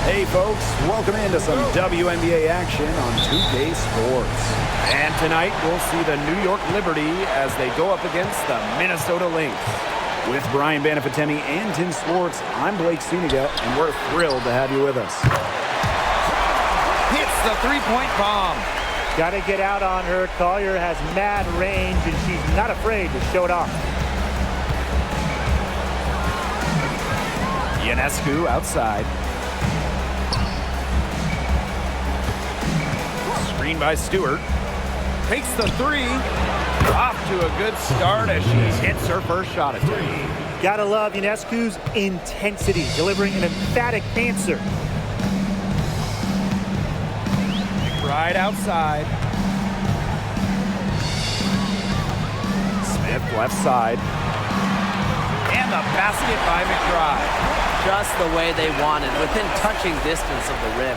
Hey folks, welcome into some WNBA action on 2K Sports. And tonight we'll see the New York Liberty as they go up against the Minnesota Lynx. With Brian Banafatemi and Tim Swartz, I'm Blake Suniga, and we're thrilled to have you with us. Hits the three-point bomb. Got to get out on her. Collier has mad range, and she's not afraid to show it off. Ionescu outside. Screen by Stewart. Takes the three. Off to a good start as she hits her first shot attempt. Gotta love Ionescu's intensity, delivering an emphatic answer. Right outside. Smith left side. And the basket by McBride. Just the way they wanted, within touching distance of the rim.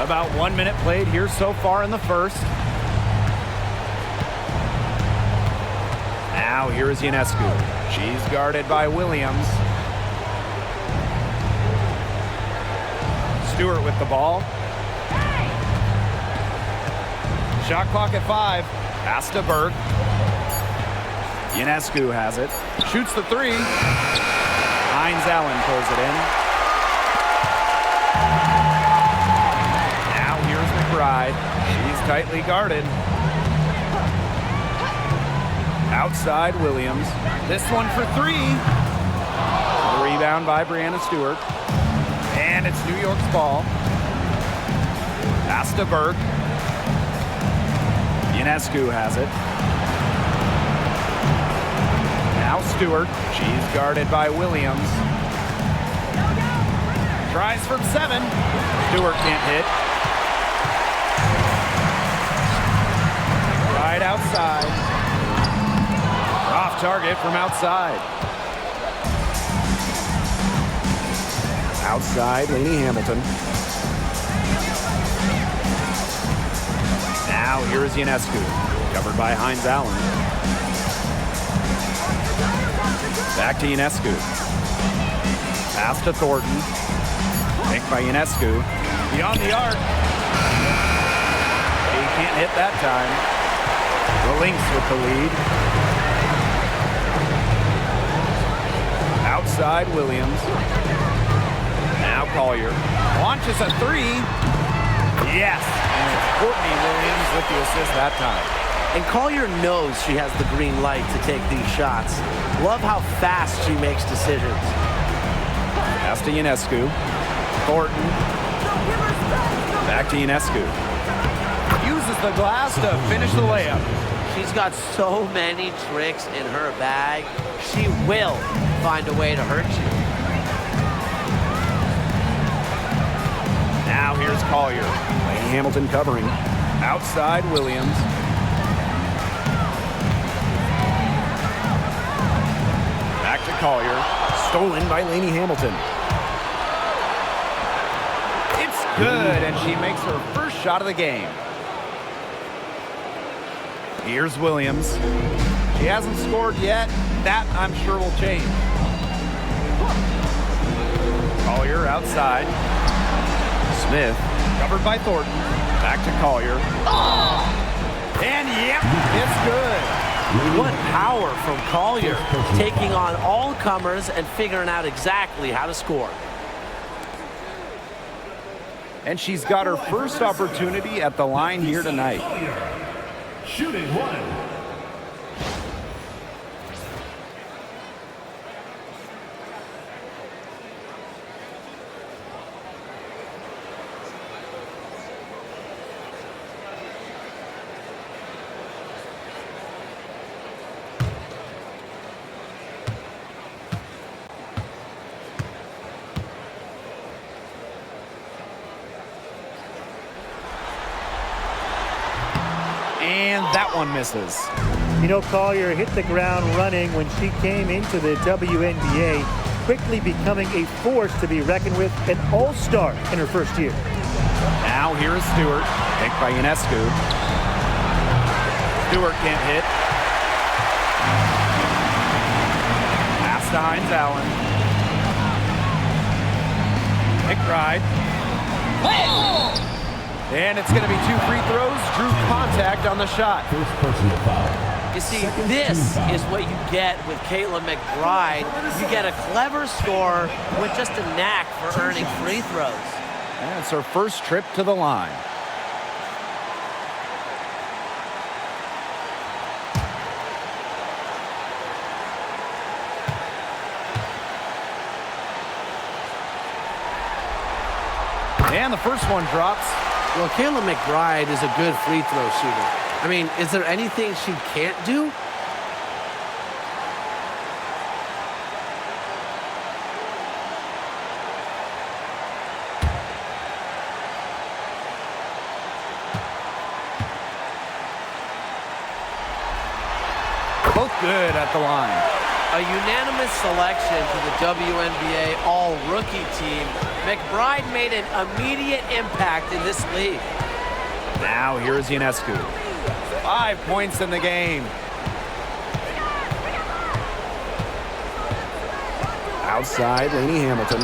About 1 minute played here so far in the first. Now here is Ionescu. She's guarded by Williams. Stewart with the ball. Shot clock at 5. Pass to Burke. Ionescu has it. Shoots the three. Hines Allen pulls it in. Now here's McBride. She's tightly guarded. Outside Williams. This one for three. The rebound by Breanna Stewart. And it's New York's ball. Pass to Burke. Ionescu has it. Now Stewart. She's guarded by Williams. Tries from 7. Stewart can't hit. Right outside. Off target from outside. Outside, Lainey Hamilton. Now here is Ionescu, covered by Hines Allen. Back to Ionescu. Pass to Thornton. Picked by Ionescu. Beyond the arc. He can't hit that time. The Lynx with the lead. Outside Williams. Now Collier. Launches a three. Yes. And it's Courtney Williams with the assist that time. And Collier knows she has the green light to take these shots. Love how fast she makes decisions. Pass to Ionescu. Thornton. Back to Ionescu. Uses the glass to finish the layup. She's got so many tricks in her bag. She will find a way to hurt you. Now here's Collier. Lainey Hamilton covering. Outside Williams. Back to Collier. Stolen by Lainey Hamilton. It's good, and she makes her first shot of the game. Here's Williams. She hasn't scored yet. That, I'm sure, will change. Collier outside. Smith. Covered by Thornton. Back to Collier. And, yep, it's good. What power from Collier, taking on all comers and figuring out exactly how to score. And she's got her first opportunity at the line here tonight. Shooting one. And that one misses. You know, Collier hit the ground running when she came into the WNBA, quickly becoming a force to be reckoned with, an all-star in her first year. Now here is Stewart, picked by Ionescu. Stewart can't hit. Pass to Hines Allen. McBride. And it's going to be 2 free throws. Drew contact on the shot. First personal foul. You see, this is what you get with Kayla McBride. You get a clever scorer with just a knack for earning free throws. And it's her first trip to the line. And the first one drops. Well, Kayla McBride is a good free throw shooter. I mean, is there anything she can't do? Both good at the line. A unanimous selection to the WNBA All-Rookie team. McBride made an immediate impact in this league. Now here's Ionescu. 5 points in the game. Outside, Lainey Hamilton.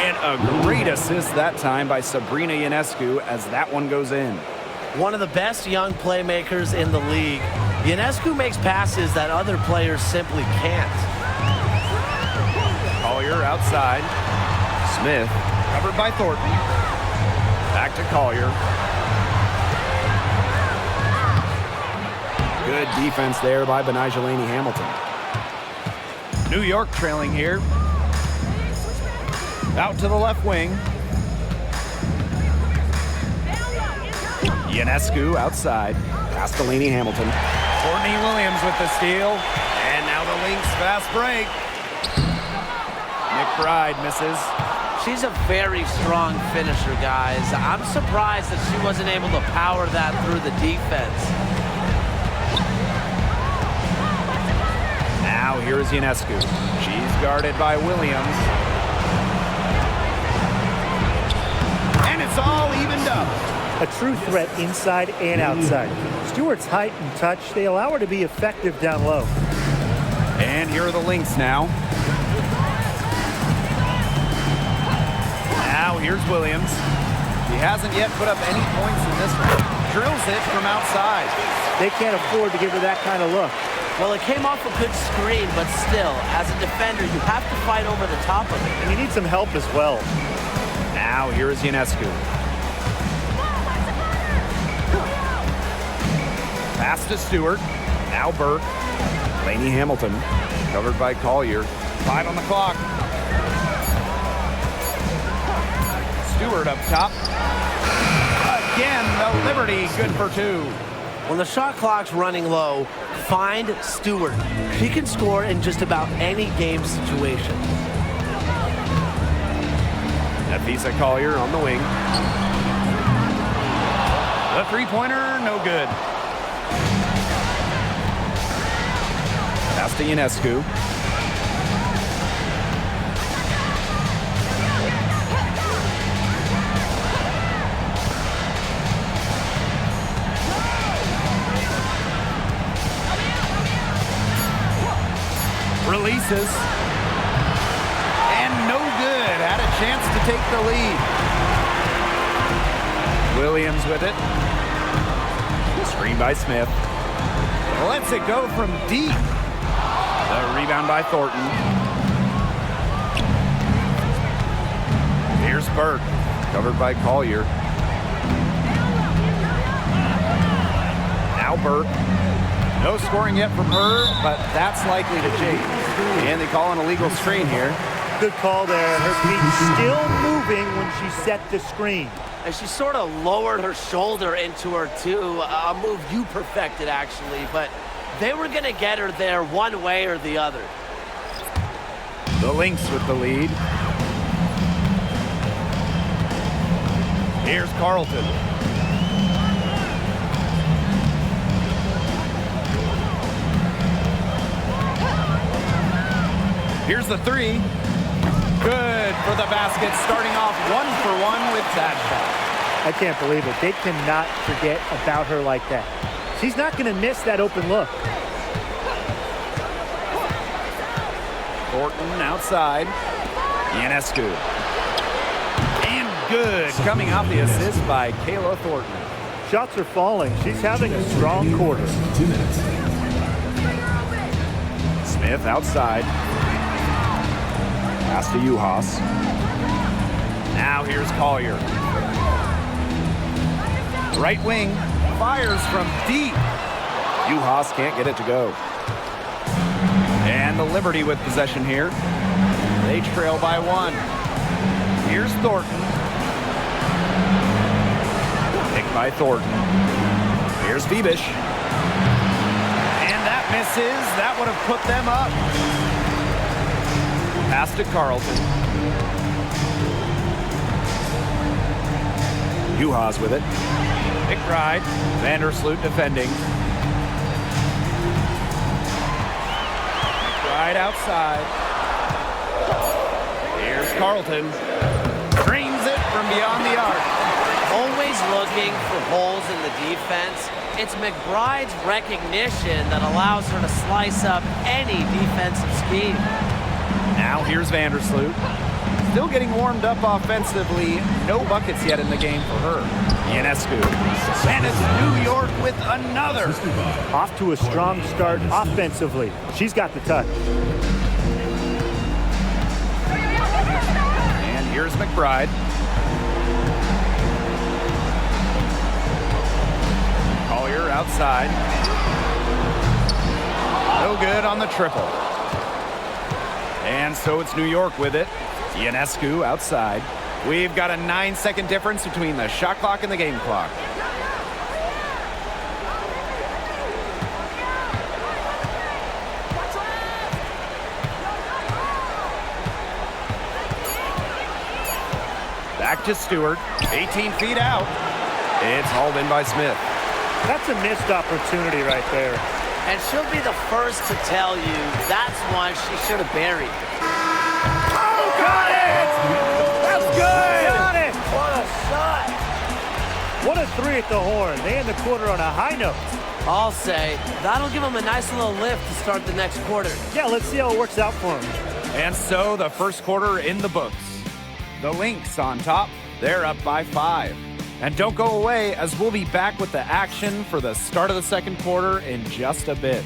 And a great assist that time by Sabrina Ionescu as that one goes in. One of the best young playmakers in the league. Ionescu makes passes that other players simply can't. Collier outside. Smith covered by Thornton. Back to Collier. Good defense there by Benijah Lainey Hamilton. New York trailing here. Out to the left wing. Ionescu outside. Pass to Lainey Hamilton. Courtney Williams with the steal. And now the Lynx fast break. McBride misses. She's a very strong finisher, guys. I'm surprised that she wasn't able to power that through the defense. Now here's Ionescu. She's guarded by Williams. And it's all evened up. A true threat inside and outside. Stewart's height and touch, they allow her to be effective down low. And here are the Lynx now. Now here's Williams. He hasn't yet put up any points in this one. Drills it from outside. They can't afford to give her that kind of look. Well, it came off a good screen, but still, as a defender, you have to fight over the top of it. And you need some help as well. Now here is Ionescu. Pass to Stewart. Now Burke. Lainey Hamilton. Covered by Collier. 5 on the clock. Stewart up top. Again, the Liberty good for 2. When the shot clock's running low, find Stewart. She can score in just about any game situation. Nafisa Collier on the wing. The three-pointer, no good. Pass to Ionescu. Releases. And no good. Had a chance to take the lead. Williams with it. Screen by Smith. Lets it go from deep. The rebound by Thornton. Here's Burke. Covered by Collier. Now Burke. No scoring yet from her, but that's likely to change. And they call an illegal screen here. Good call there. Her feet still moving when she set the screen. And she sort of lowered her shoulder into her, too. A move you perfected, actually. But they were going to get her there one way or the other. The Lynx with the lead. Here's Carlton. Here's the three. Good for the basket, starting off 1-for-1 with that shot. I can't believe it. They cannot forget about her like that. She's not going to miss that open look. Thornton outside. Ionescu. And Good, coming off the assist by Kayla Thornton. Shots are falling. She's having a strong quarter. 2 minutes. Smith outside. Pass to Uhas. Now here's Collier. Right wing, fires from deep. Uhas can't get it to go. And the Liberty with possession here. They trail by 1. Here's Thornton. Picked by Thornton. Here's Phoebish. And that misses. That would have put them up. Pass to Carlton. Uhas with it. McBride. Vandersloot defending. McBride outside. Here's Carlton. Drains it from beyond the arc. Always looking for holes in the defense. It's McBride's recognition that allows her to slice up any defensive scheme. Now here's Vandersloot. Still getting warmed up offensively. No buckets yet in the game for her. Ionescu. And it's New York with another. Off to a strong start offensively. She's got the touch. And here's McBride. Collier outside. No good on the triple. And so it's New York with it. Ionescu outside. We've got a 9-second difference between the shot clock and the game clock. Back to Stewart. 18 feet out. It's hauled in by Smith. That's a missed opportunity right there. And she'll be the first to tell you that's one she should have buried. Oh, got it! That's good! Got it! What a shot! What a 3 at the horn. They end the quarter on a high note. I'll say, that'll give them a nice little lift to start the next quarter. Yeah, let's see how it works out for them. And so the first quarter in the books. The Lynx on top. They're up by 5. And don't go away, as we'll be back with the action for the start of the second quarter in just a bit.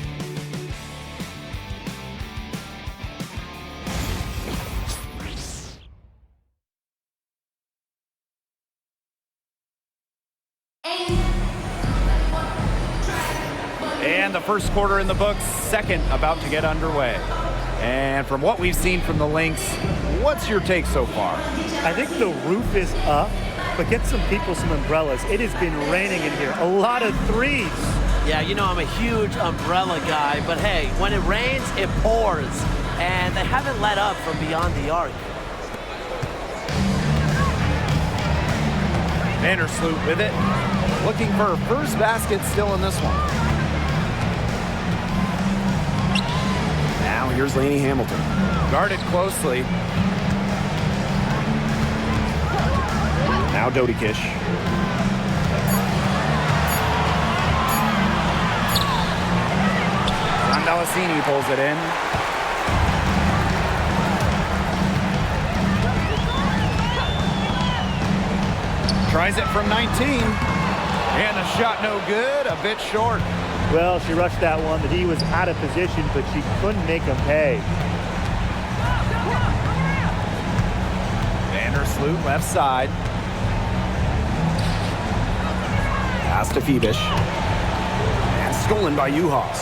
And the first quarter in the books, second about to get underway. And from what we've seen from the Lynx, what's your take so far? I think the roof is up, but get some people some umbrellas. It has been raining in here. A lot of threes. Yeah, you know I'm a huge umbrella guy, but hey, when it rains, it pours. And they haven't let up from beyond the arc. Vandersloot with it. Looking for her first basket still in this one. Now here's Lainey Hamilton. Guarded closely. Now Dodie Kish. Andalasini pulls it in. Tries it from 19. And the shot no good, a bit short. Well, she rushed that one. The D was out of position, but she couldn't make him pay. Vandersloot left side. Pass to Phoebish. And stolen by Uhas.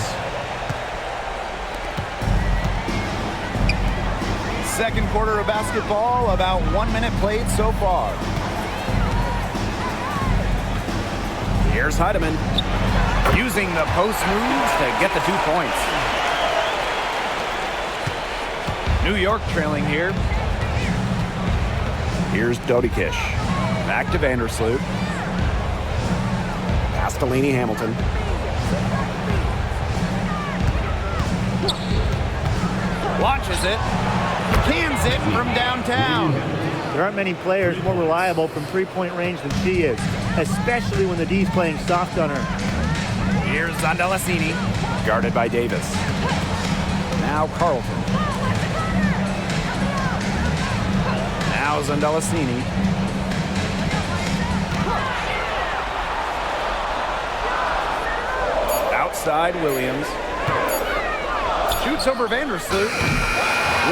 Second quarter of basketball, about 1 minute played so far. Here's Heidemann, using the post moves to get the 2 points. New York trailing here. Here's Dodie Kish. Back to Vandersloot. Pass to Lainey Hamilton. Launches it. Cans it from downtown. There aren't many players more reliable from three-point range than she is, especially when the D's playing soft on her. Here's Zandalasini, guarded by Davis. Now Carlton. Now Zandalasini. side, Williams. Shoots over Vandersloot.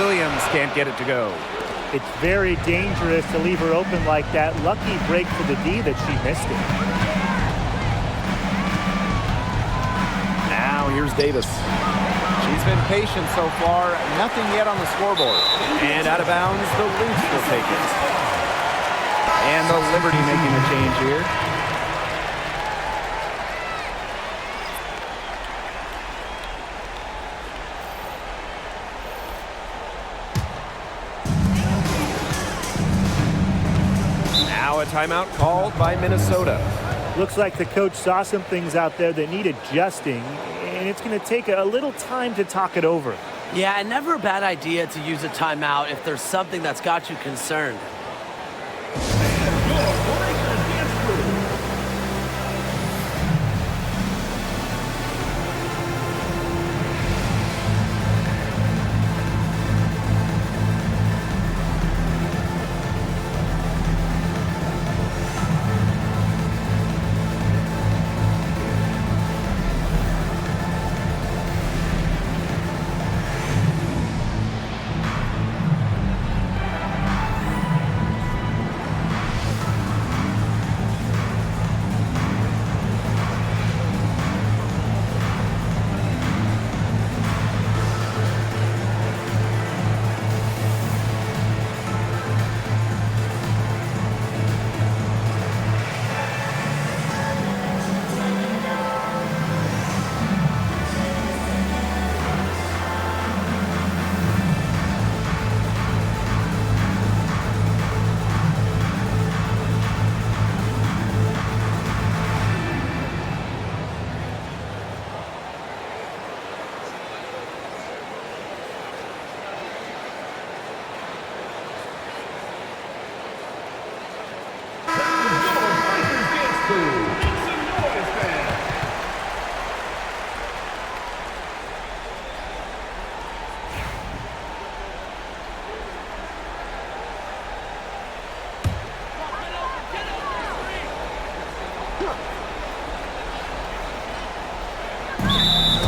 Williams can't get it to go. It's very dangerous to leave her open like that. Lucky break for the D that she missed it. Now here's Davis. She's been patient so far. Nothing yet on the scoreboard. And out of bounds, the Lynx will take it. And the Liberty making a change here. Now a timeout called by Minnesota. Looks like the coach saw some things out there that need adjusting, and it's going to take a little time to talk it over. Yeah, and never a bad idea to use a timeout if there's something that's got you concerned.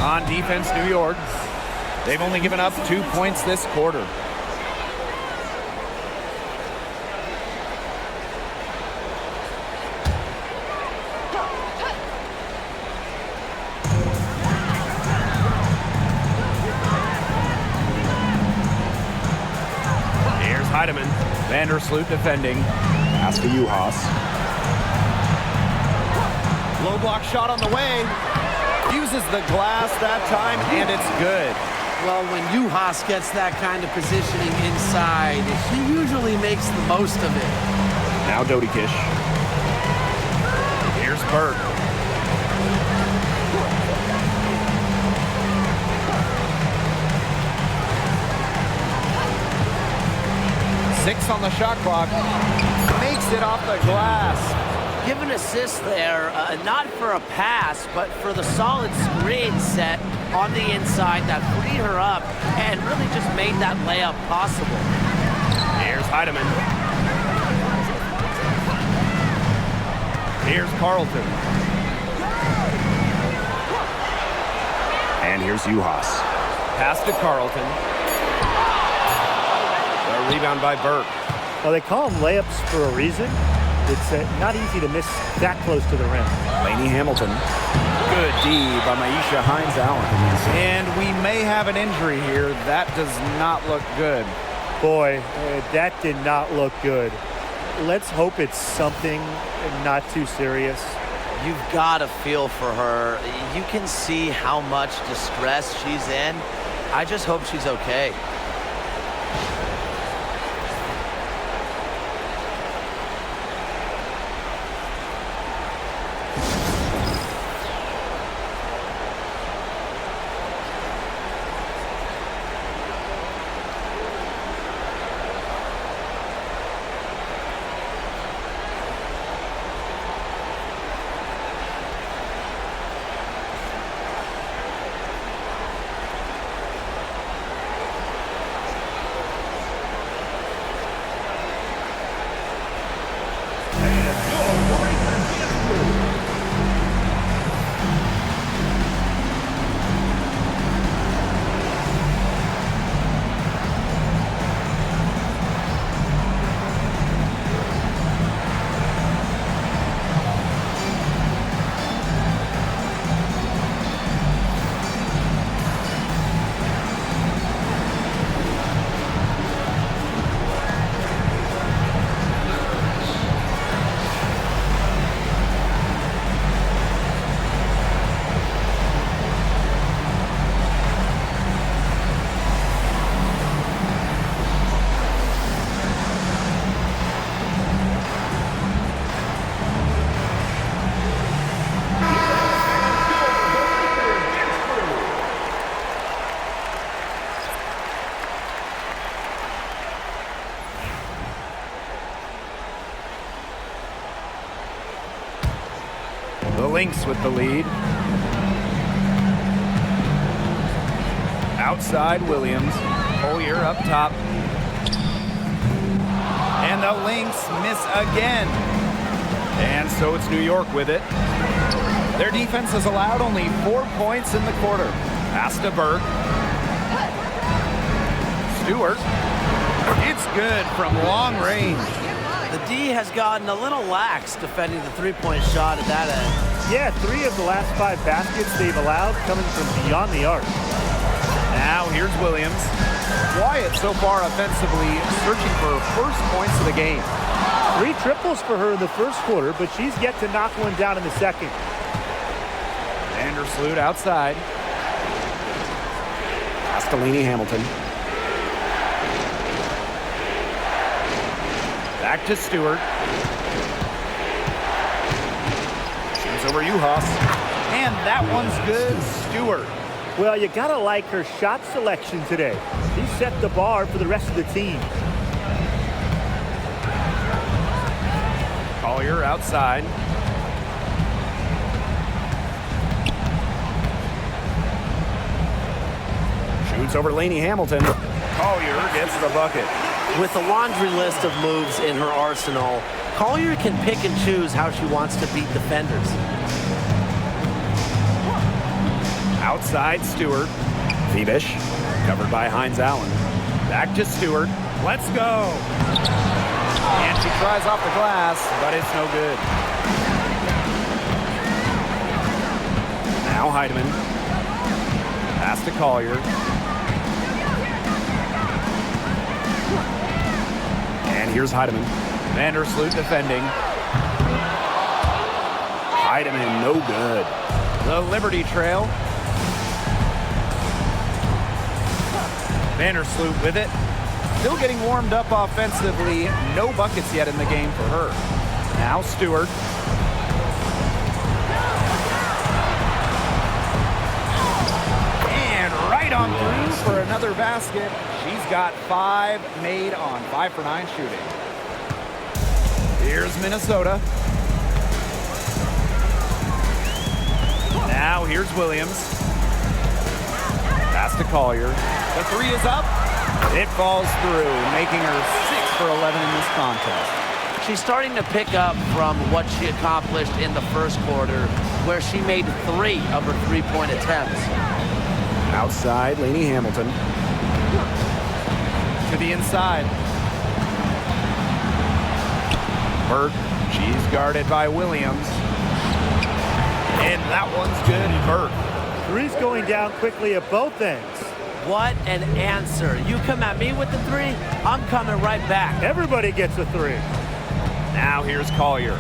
On defense, New York. They've only given up 2 points this quarter. Here's Heidemann. Vandersloot defending. Pass to Juhas. Low block shot on the way. Uses the glass that time, and it's good. Well, when Juhas gets that kind of positioning inside, he usually makes the most of it. Now Dodikish. Here's Burke. Six on the shot clock. Makes it off the glass. Give an assist there, not for a pass, but for the solid screen set on the inside that freed her up and really just made that layup possible. Here's Heidemann. Here's Carlton. And here's Juhas. Pass to Carlton. The rebound by Burke. Well, they call them layups for a reason. It's not easy to miss that close to the rim. Lainey Hamilton. Good D by Maisha Hines-Allen. And we may have an injury here. That does not look good. Boy, that did not look good. Let's hope it's something not too serious. You've got to feel for her. You can see how much distress she's in. I just hope she's okay. Lynx with the lead. Outside Williams. Collier up top. And the Lynx miss again. And so it's New York with it. Their defense has allowed only 4 points in the quarter. Pass to Burke. Stewart. It's good from long range. The D has gotten a little lax defending the three-point shot at that end. Yeah, 3 of the last 5 baskets they've allowed coming from beyond the arc. Now here's Williams. Wyatt so far offensively searching for first points of the game. 3 triples for her in the first quarter, but she's yet to knock one down in the second. Vandersloot outside. Pass to Lainey Hamilton. Back to Stewart. Shoots over Uhas. And that one's good. Stewart. Well, you gotta like her shot selection today. She set the bar for the rest of the team. Collier outside. Shoots over Lainey Hamilton. Collier gets the bucket. With a laundry list of moves in her arsenal, Collier can pick and choose how she wants to beat defenders. Outside Stewart. Phoebish. Covered by Hines Allen. Back to Stewart. Let's go. And she tries off the glass, but it's no good. Now Heidemann. Pass to Collier. And here's Heidemann. Vandersloot defending. Heidemann no good. The Liberty trail. Vandersloot with it. Still getting warmed up offensively. No buckets yet in the game for her. Now Stewart. And right on through for another basket. She's got 5 made on 5 for 9 shooting. Here's Minnesota. Now here's Williams. Pass to Collier. The 3 is up. It falls through, making her 6 for 11 in this contest. She's starting to pick up from what she accomplished in the first quarter, where she made 3 of her three-point attempts. Outside, Lainey Hamilton. To the inside. Burke, she's guarded by Williams. And that one's good, Burke. 3's going down quickly at both ends. What an answer. You come at me with the 3, I'm coming right back. Everybody gets a 3. Now here's Collier.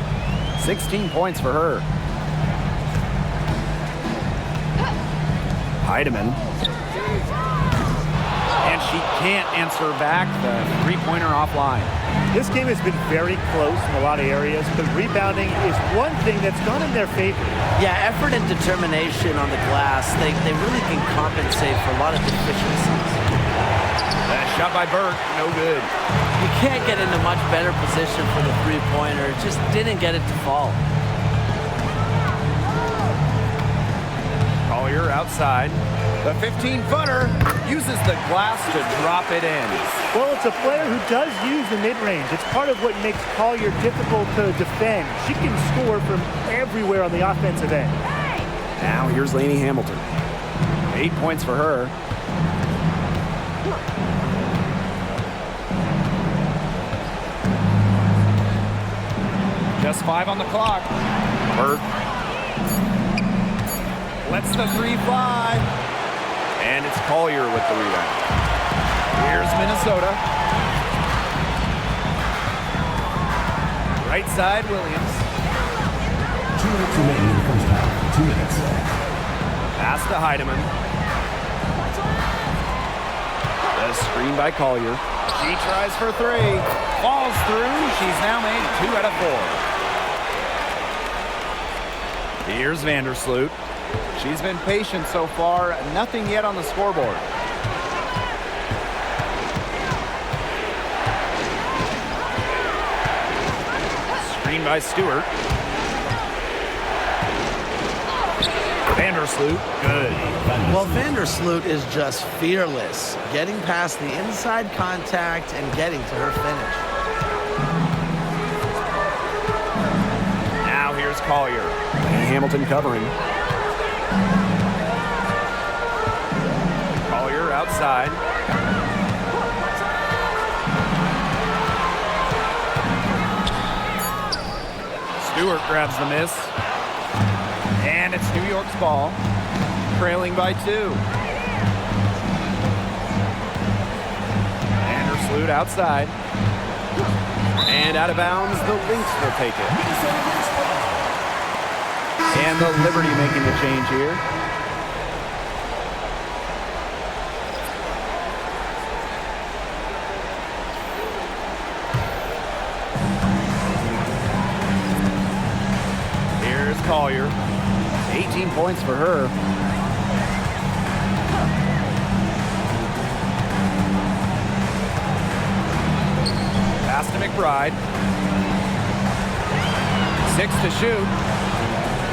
16 points for her. Heidemann. And she can't answer back the three-pointer offline. This game has been very close in a lot of areas, but rebounding is one thing that's gone in their favor. Yeah, effort and determination on the glass, they really can compensate for a lot of deficiencies. That shot by Burke, no good. You can't get into much better position for the three-pointer. Just didn't get it to fall. Collier outside. The 15-footer uses the glass to drop it in. Well, it's a player who does use the mid-range. It's part of what makes Collier difficult to defend. She can score from everywhere on the offensive end. Now here's Lainey Hamilton. 8 points for her. Just 5 on the clock. Burke lets the 3 fly. And it's Collier with the rebound. Here's Minnesota. Right side, Williams. 2 minutes remaining in the first half. 2 minutes. Pass to Heidemann. The screen by Collier. She tries for 3. Falls through. She's now made 2 out of 4. Here's Vandersloot. She's been patient so far. Nothing yet on the scoreboard. Screen by Stewart. Vandersloot, good. Well, Vandersloot is just fearless, getting past the inside contact and getting to her finish. Now here's Collier. And Hamilton covering. Collier outside. Stewart grabs the miss. And it's New York's ball, trailing by 2. Vandersloot outside. And out of bounds, the Lynx will take it. And the Liberty making the change here. Here's Collier. 18 points for her. Pass to McBride. 6 to shoot.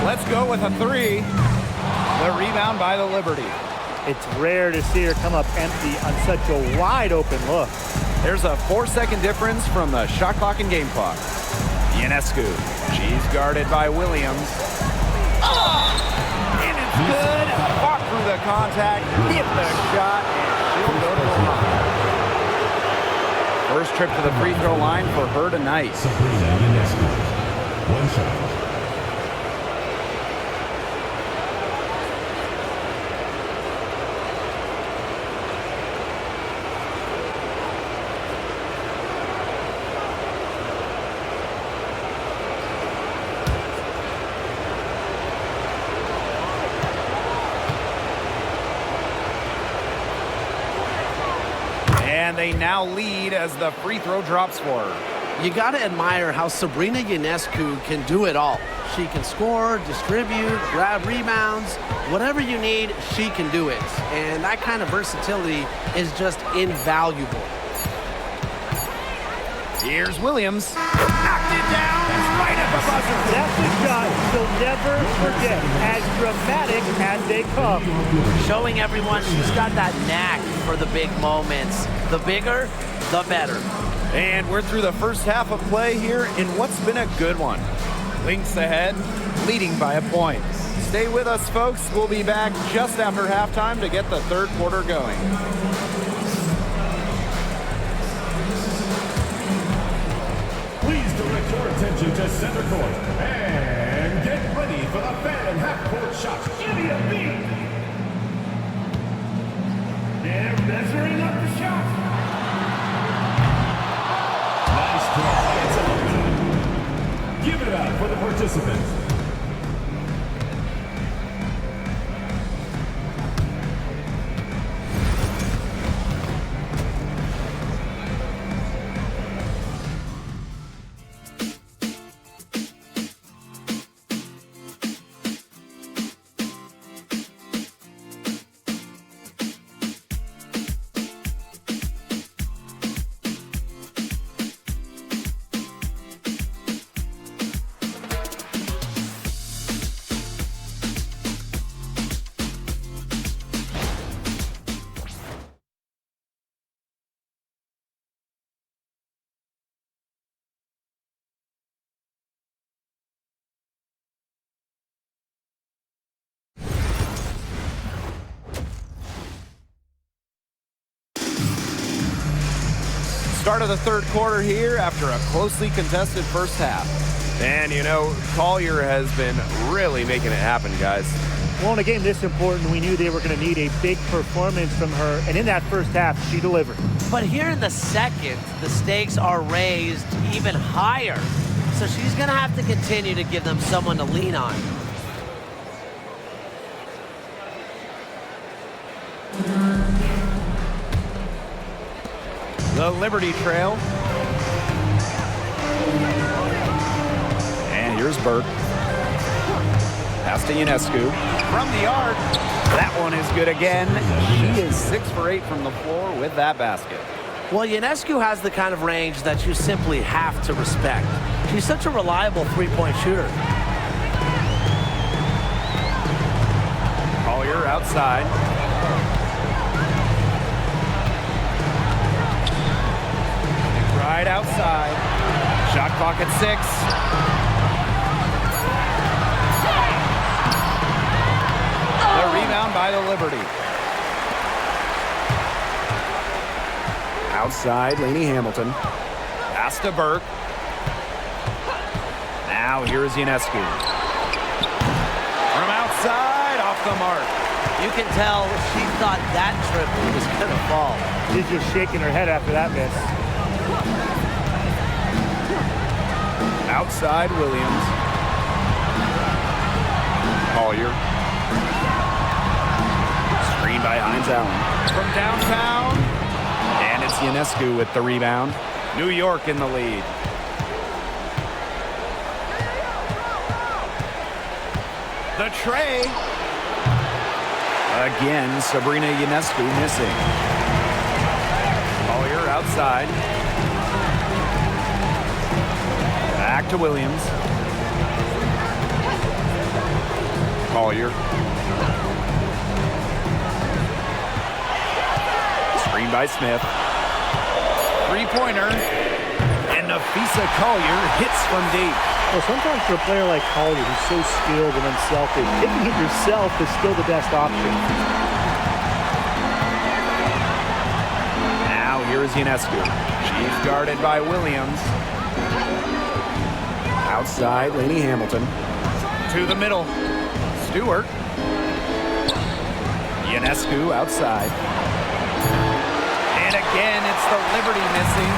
Let's go with a 3. The rebound by the Liberty. It's rare to see her come up empty on such a wide open look. There's a 4-second difference from the shot clock and game clock. Ionescu. She's guarded by Williams. And it's good. Fought through the contact, hit the shot, and she'll go to the line. First trip to the free throw line for her tonight. Sabrina Ionescu. 1 shot. And they now lead as the free throw drops for her. You got to admire how Sabrina Ionescu can do it all. She can score, distribute, grab rebounds, whatever you need, she can do it. And that kind of versatility is just invaluable. Here's Williams. Knocked it down. It's right at the buzzer. That's a shot she'll never forget, as dramatic as they come. Showing everyone she's got that knack for the big moments. The bigger, the better. And we're through the first half of play here in what's been a good one. Lynx ahead, leading by a point. Stay with us, folks. We'll be back just after halftime to get the third quarter going. Please direct your attention to center court and get ready for the fan half-court shot. Give me a beat. They're measuring up the shot. Nice try. Give it up for the participants. Start of the third quarter here after a closely contested first half. And, you know, Collier has been really making it happen, guys. Well, in a game this important, we knew they were going to need a big performance from her, and in that first half, she delivered. But here in the second, the stakes are raised even higher. So she's going to have to continue to give them someone to lean on. The Liberty trail. And here's Burke. Pass to Ionescu. From the arc. That one is good again. She is 6 for 8 from the floor with that basket. Well, Ionescu has the kind of range that you simply have to respect. She's such a reliable three-point shooter. outside. Right outside. Shot clock at 6. The rebound by the Liberty. Outside, Lainey Hamilton. Pass to Burke. Now here is Ionescu. From outside, off the mark. You can tell she thought that triple was going to fall. She's just shaking her head after that miss. Outside, Williams. Collier. Screen by Hines Allen. From downtown. And it's Ionescu with the rebound. New York in the lead. The tray. Again, Sabrina Ionescu missing. Collier outside. Back to Williams. Collier. Screen by Smith. Three-pointer. And Nafisa Collier hits from deep. Well, sometimes for a player like Collier, who's so skilled and unselfish, hitting it yourself is still the best option. Now here is Ionescu. She's guarded by Williams. Outside, Lainey Hamilton. To the middle. Stewart. Ionescu outside. And again, it's the Liberty missing.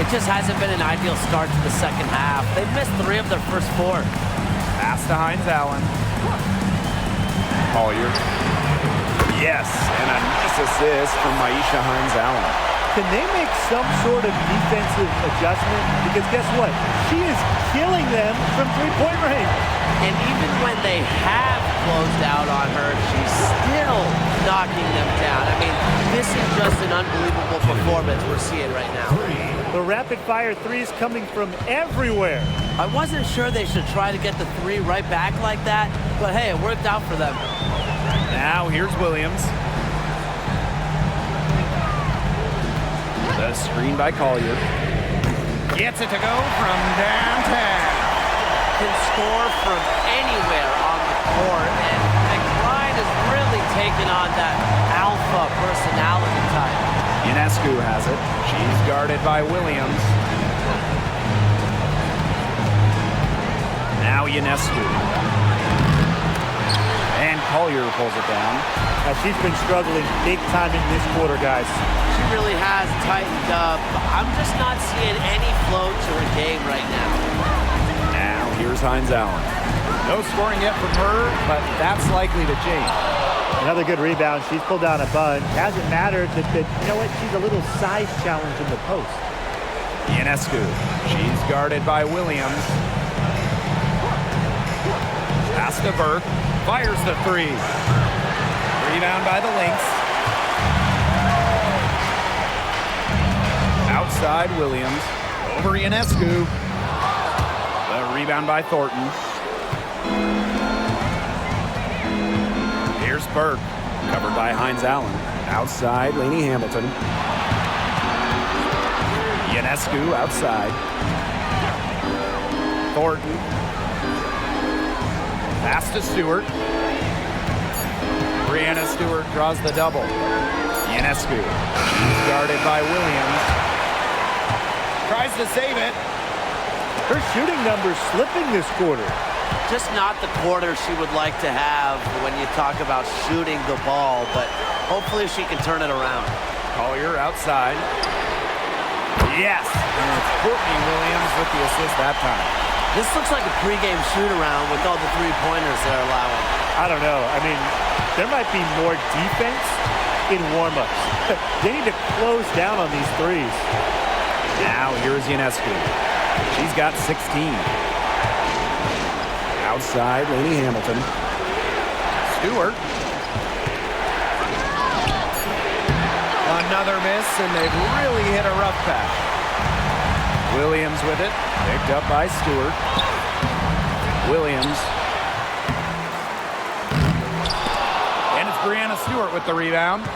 It just hasn't been an ideal start to the second half. They've missed 3 of their first 4. Pass to Hines Allen. Collier. Yes, and a nice assist from Maisha Hines Allen. Can they make some sort of defensive adjustment? Because guess what? She is killing them from three-point range. And even when they have closed out on her, she's still knocking them down. I mean, this is just an unbelievable performance we're seeing right now. The rapid-fire threes coming from everywhere. I wasn't sure they should try to get the 3 right back like that, but hey, it worked out for them. Now here's Williams. The screen by Collier. Gets it to go from downtown. Can score from anywhere on the court, and McBride has really taken on that alpha personality type. Ionescu has it. She's guarded by Williams. Now Ionescu. And Collier pulls it down. Now she's been struggling big time in this quarter, guys. She really has tightened up. I'm just not seeing any flow to her game right now. Now here's Hines Allen. No scoring yet from her, but that's likely to change. Another good rebound. She's pulled down a bunch. Hasn't mattered that you know what? She's a little size challenge in the post. Ionescu. She's guarded by Williams. Pass to Burke. Fires the 3. Rebound by the Lynx. Outside Williams. Over Ionescu. The rebound by Thornton. Here's Burke. Covered by Hines Allen. Outside, Lainey Hamilton. Ionescu outside. Thornton. Pass to Stewart. Brianna Stewart draws the double. Ionescu. She's guarded by Williams. Tries to save it. Her shooting numbers slipping this quarter. Just not the quarter she would like to have when you talk about shooting the ball, but hopefully she can turn it around. Collier outside. Yes! And it's Courtney Williams with the assist that time. This looks like a pregame shoot-around with all the three-pointers they're allowing. I don't know. I mean, there might be more defense in warm-ups. They need to close down on these threes. Now here's Ionescu. She's got 16. Outside, Lainey Hamilton. Stewart. Another miss, and they've really hit a rough patch. Williams with it. Picked up by Stewart. Williams. And it's Brianna Stewart with the rebound.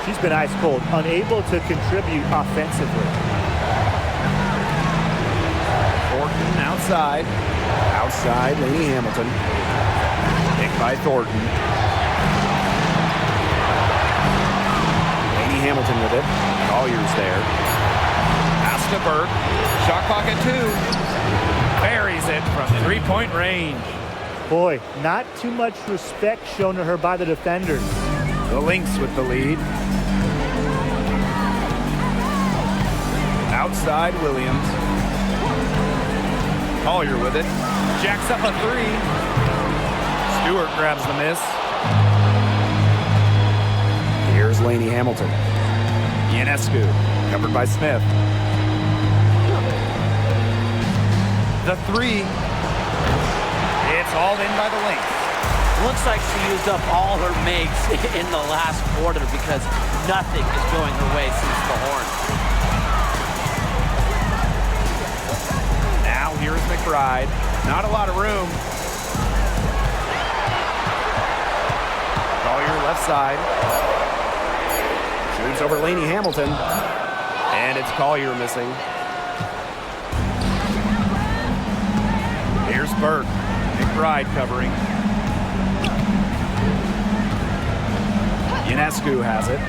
She's been ice cold, unable to contribute offensively. Thornton outside. Outside, Lainey Hamilton. Picked by Thornton. Lainey Hamilton with it. Collier's there. Pass to Burke. Shot clock at 2. Buries it from three-point range. Boy, not too much respect shown to her by the defenders. The Lynx with the lead. Outside, Williams. Collier with it. Jacks up a 3. Stewart grabs the miss. Here's Lainey Hamilton. Ionescu, covered by Smith. The 3. It's hauled in by the Lynx. Looks like she used up all her makes in the last quarter because nothing is going her way since the horn. Now here's McBride. Not a lot of room. Collier left side. Shoots over Lainey Hamilton. And it's Collier missing. Here's Burke. McBride covering. Ionescu has it.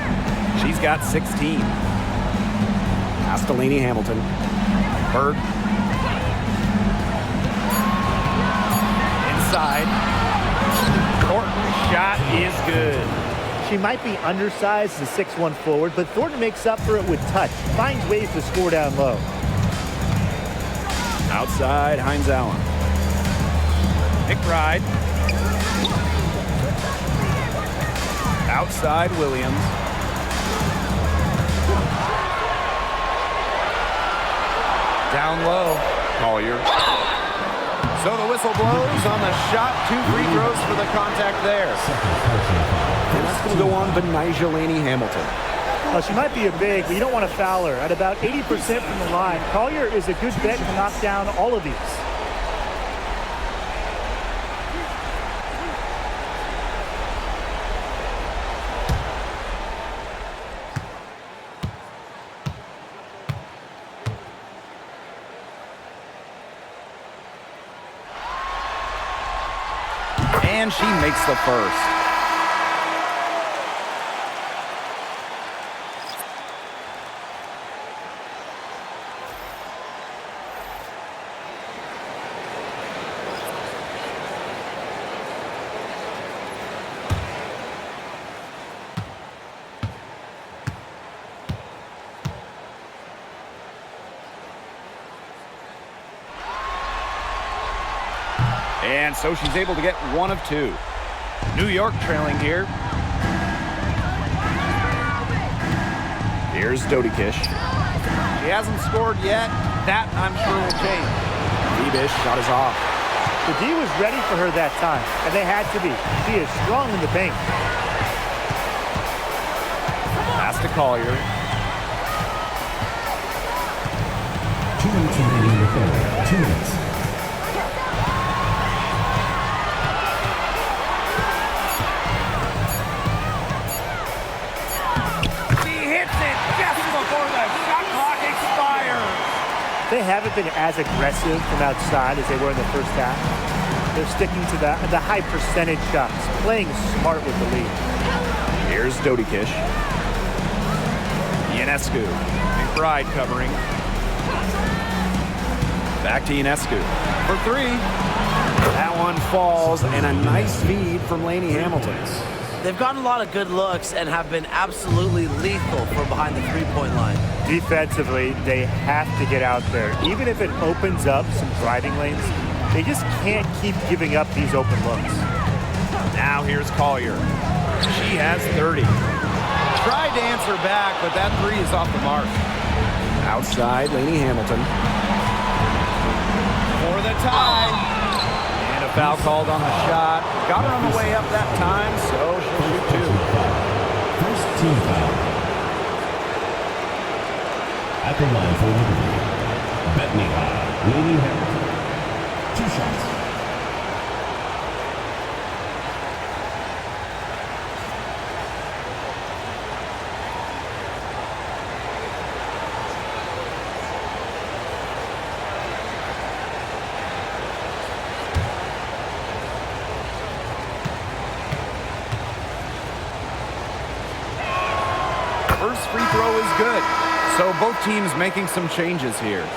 She's got 16. Pass to Lainey Hamilton. Burke. Inside. Thornton's shot is good. She might be undersized as a 6'1" forward, but Thornton makes up for it with touch. Finds ways to score down low. Outside, Hines Allen. McBride. Outside, Williams. Down low, Collier. So the whistle blows on the shot. 2 free throws for the contact there. And that's going to go on to Nyjah Lainey Hamilton. Well, she might be a big, but you don't want to foul her. At about 80% from the line, Collier is a good bet to knock down all of these. And she makes the first. And so she's able to get 1 of 2. New York trailing here. Here's Dodikish. She hasn't scored yet. That, I'm sure, will change. Bebish shot is off. The D was ready for her that time, and they had to be. She is strong in the paint. Pass to Collier. 2 minutes remaining in the third. 2 minutes. They haven't been as aggressive from outside as they were in the first half. They're sticking to the high percentage shots, playing smart with the lead. Here's Dodikish. Ionescu. McBride covering. Back to Ionescu for 3. That one falls, and a nice feed from Lainey Hamilton. They've gotten a lot of good looks and have been absolutely lethal from behind the three-point line. Defensively, they have to get out there. Even if it opens up some driving lanes, they just can't keep giving up these open looks. Now here's Collier. She has 30. Tried to answer back, but that 3 is off the mark. Outside, Lainey Hamilton. For the tie. And a foul called on the shot. Got her on the way up that time, so she'll shoot 2. First team foul. At the line for Liberty, Bethany Lainey Hamilton. 2 shots. free throw is good. So both teams making some changes here.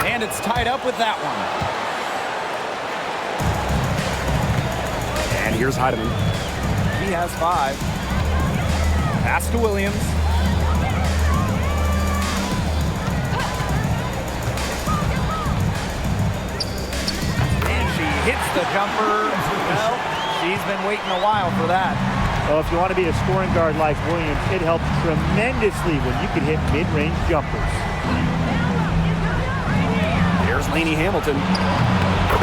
And it's tied up with that one. And here's Heidemann. He has 5. Pass to Williams. And she hits the jumper. Well, she's been waiting a while for that. Well, if you want to be a scoring guard like Williams, it helps tremendously when you can hit mid-range jumpers. Here's Lainey Hamilton.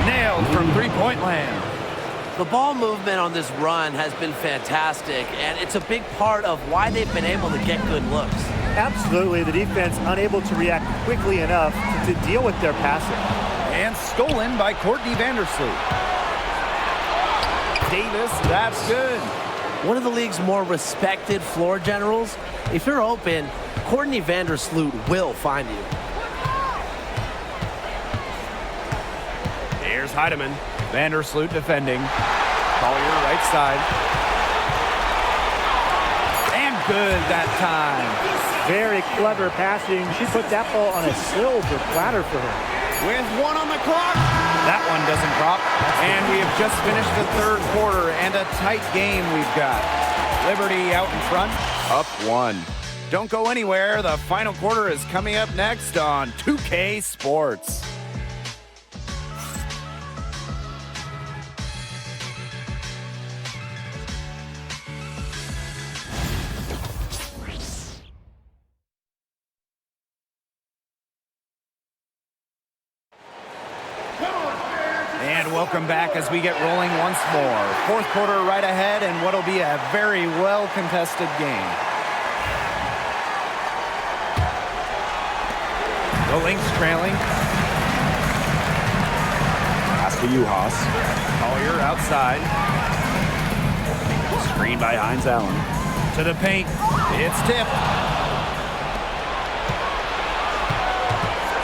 Nailed from three-point land. The ball movement on this run has been fantastic, and it's a big part of why they've been able to get good looks. Absolutely, the defense unable to react quickly enough to deal with their passing. And stolen by Courtney Vandersloot. Davis, that's good. One of the league's more respected floor generals. If you're open, Courtney Vandersloot will find you. Here's Heidemann. Vandersloot defending. Collier right side. And good that time. Very clever passing. She put that ball on a silver platter for her. With 1 on the clock. That one doesn't drop. And we have just finished the third quarter and a tight game we've got. Liberty out in front, up 1. Don't go anywhere. The final quarter is coming up next on 2K Sports. And welcome back as we get rolling once more. Fourth quarter right ahead and what'll be a very well-contested game. The Lynx trailing. Pass to Uhas. Collier outside. Screen by Hines Allen. To the paint. It's tipped.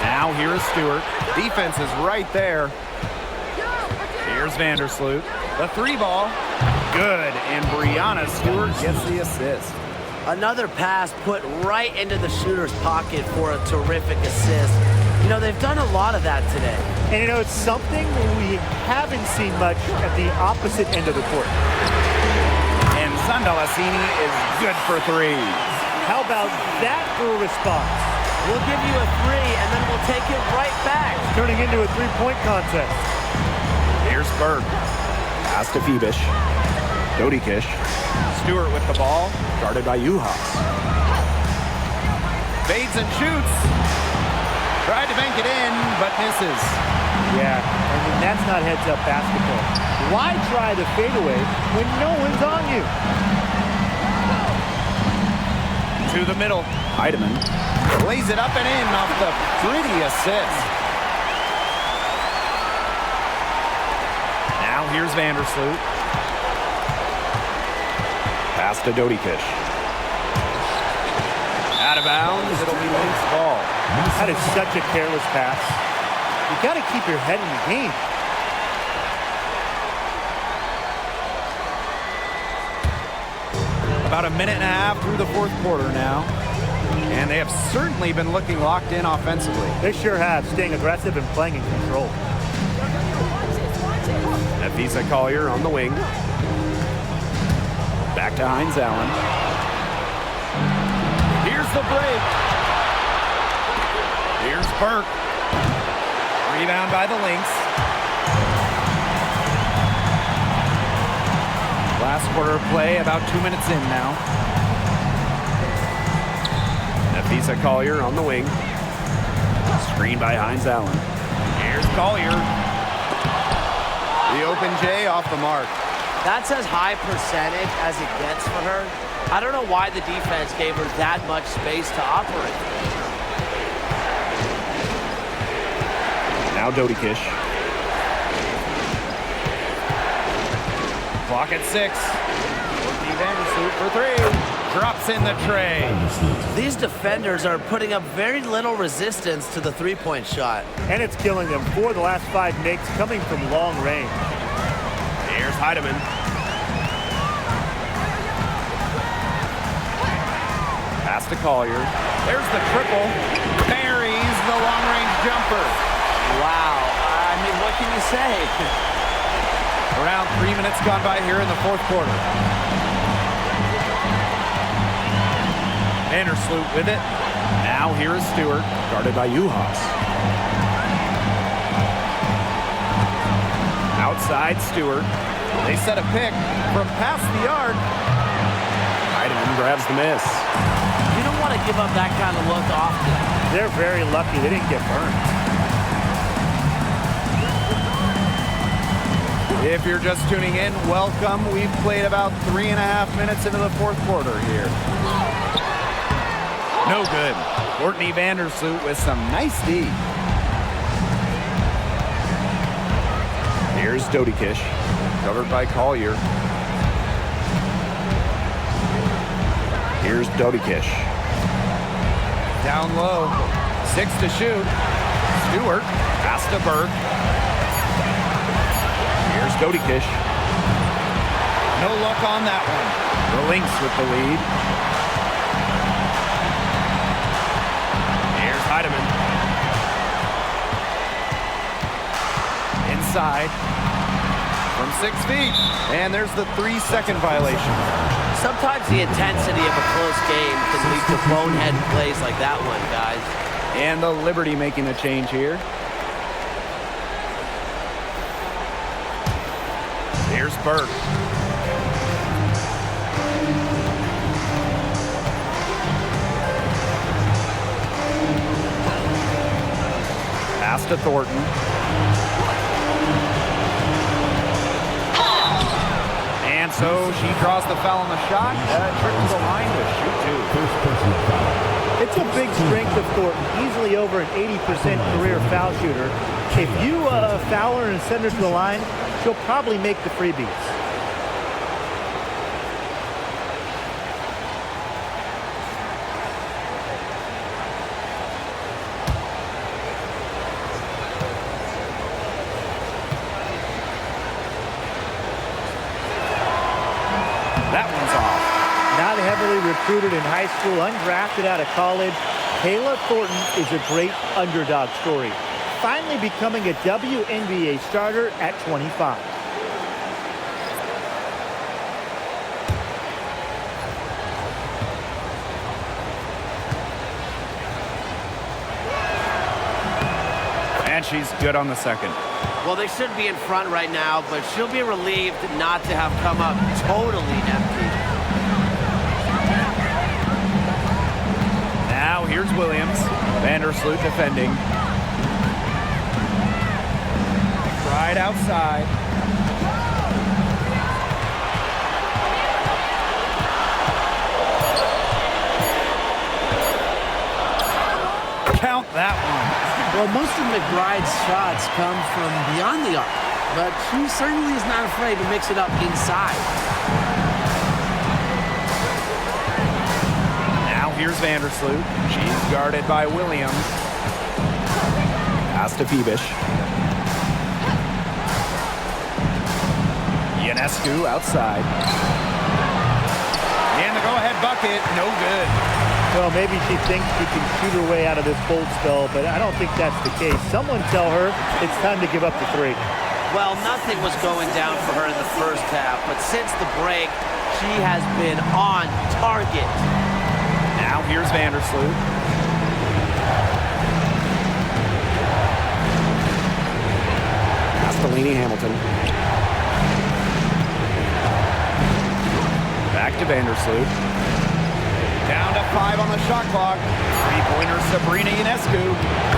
Now here is Stewart. Defense is right there. Here's Vandersloot. The 3 ball. Good. And Brianna Stewart gets the assist. Another pass put right into the shooter's pocket for a terrific assist. You know, they've done a lot of that today. And you know, it's something we haven't seen much at the opposite end of the court. And Sandalassini is good for 3. How about that for a response? We'll give you a 3, and then we'll take it right back. Turning into a 3-point contest. Here's Berg. Pass to Phoebish. Dodikish. Stewart with the ball. Guarded by Uhas. Fades and shoots. Tried to bank it in, but misses. Yeah, I mean, that's not heads-up basketball. Why try the fadeaway when no one's on you? To the middle. Heidemann lays it up and in off the pretty assist. Now here's Vandersloot. Pass to Dodikish. Out of bounds. It'll be Lynx ball. That is such a careless pass. You got to keep your head in the game. About a minute and a half through the fourth quarter now. And they have certainly been looking locked in offensively. They sure have, staying aggressive and playing in control. Nafisa Collier on the wing. Back to Hines Allen. Here's the break. Here's Burke. Rebound by the Lynx. Last quarter of play, about 2 minutes in now. Nafisa Collier on the wing. Screen by Hines Allen. Here's Collier. The open J off the mark. That's as high percentage as it gets for her. I don't know why the defense gave her that much space to operate. Now Dodikish. Clock at 6. Vandersloot for three. Drops in the tray. These defenders are putting up very little resistance to the three-point shot. And it's killing them. 4 of the last 5 makes coming from long range. Here's Heidemann. Pass to Collier. There's the triple. Buries the long-range jumper. Wow. I mean, what can you say? Around 3 minutes gone by here in the fourth quarter. Vandersloot with it. Now here is Stewart, guarded by Juhas. Outside Stewart. They set a pick from past the arc. Heidemann grabs the miss. You don't want to give up that kind of look often. They're very lucky they didn't get burned. If you're just tuning in, welcome. We've played about 3.5 minutes into the fourth quarter here. No good. Courtney Vandersloot with some nice D. Here's Dodikish, covered by Collier. Here's Dodikish. Down low. 6 to shoot. Stewart. Pass to Burke. Here's Dodikish. No luck on that one. The Lynx with the lead. Here's Heidemann. Inside. From 6 feet. And there's the 3-second violation. Sometimes the intensity of a close game can lead to bonehead plays like that one, guys. And the Liberty making a change here. Here's Burke. Pass to Thornton. And so she draws the foul on the shot. Trip to the line to shoot two. It's a big strength of Thornton, easily over an 80% career foul shooter. If you foul her and send her to the line, she'll probably make the freebies. That one's off. Not heavily recruited in high school, undrafted out of college, Kayla Thornton is a great underdog story. Finally becoming a WNBA starter at 25. And she's good on the second. Well, they should be in front right now, but she'll be relieved not to have come up totally empty. Now here's Williams. Vandersloot defending. Right outside. Count that one. Well, most of McBride's shots come from beyond the arc, but she certainly is not afraid to mix it up inside. Now here's Vandersloot. She's guarded by Williams. Pass to Peebish. Ionescu outside. And the go-ahead bucket, no good. Well, maybe she thinks she can shoot her way out of this cold spell, but I don't think that's the case. Someone tell her it's time to give up the three. Well, nothing was going down for her in the first half, but since the break, she has been on target. Now here's Vandersloot. Pass to Lainey Hamilton. Back to Vandersloot. Down to 5 on the shot clock. Three-pointer Sabrina Ionescu.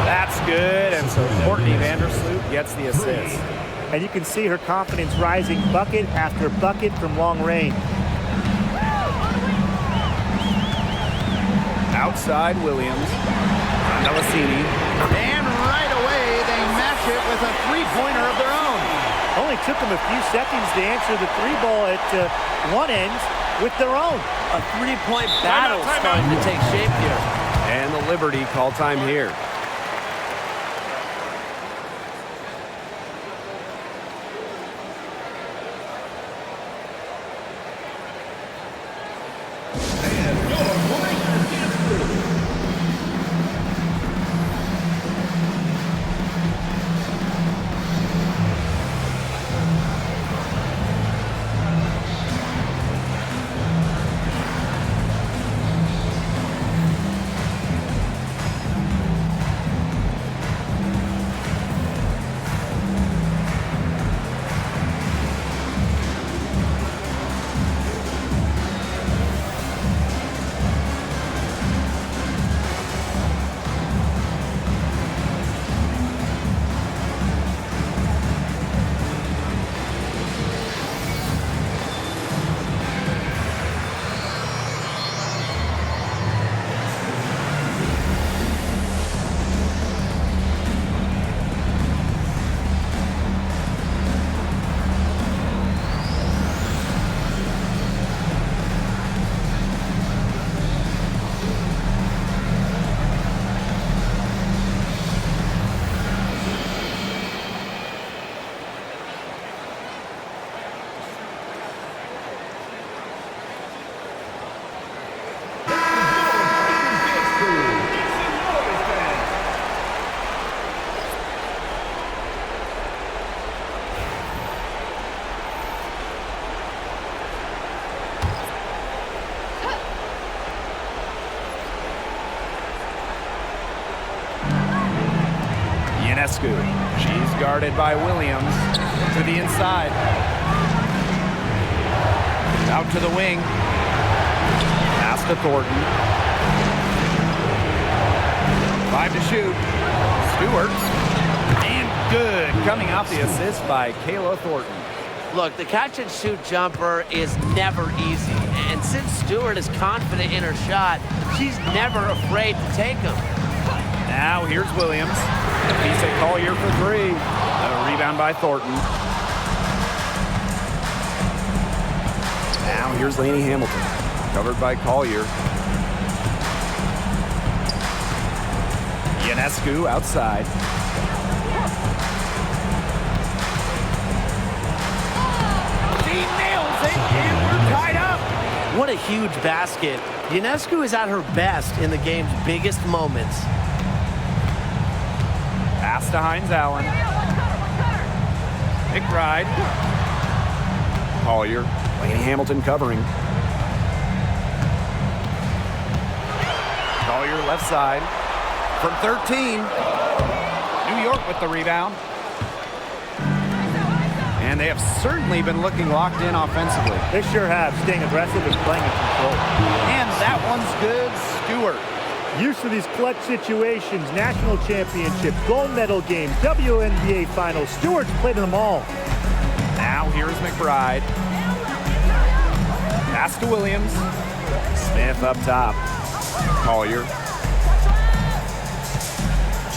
That's good, and so Courtney Vandersloot gets the assist. And you can see her confidence rising bucket after bucket from long range. Outside Williams. Melasini. And right away, they match it with a three-pointer of their own. Only took them a few seconds to answer the three ball at one end. with their own. A three-point battle starting to take shape here. And the Liberty call time here. She's guarded by Williams to the inside. Out to the wing. Pass to Thornton. 5 to shoot. Stewart. And good. Coming off the assist by Kayla Thornton. Look, the catch-and-shoot jumper is never easy. And since Stewart is confident in her shot, she's never afraid to take them. Now here's Williams. He's at Collier for 3. A rebound by Thornton. Now here's Lainey Hamilton. Covered by Collier. Ionescu outside. She nails it, and we're tied up. What a huge basket. Ionescu is at her best in the game's biggest moments. Pass to Hines Allen. McBride. Collier. Lainey Hamilton covering. Collier left side. From 13. New York with the rebound. And they have certainly been looking locked in offensively. They sure have, staying aggressive and playing in control. And that one's good. Stewart. Used to these clutch situations, national championship, gold medal games, WNBA finals. Stewart's played them all. Now here's McBride. Pass to Williams. Smith up top. Collier.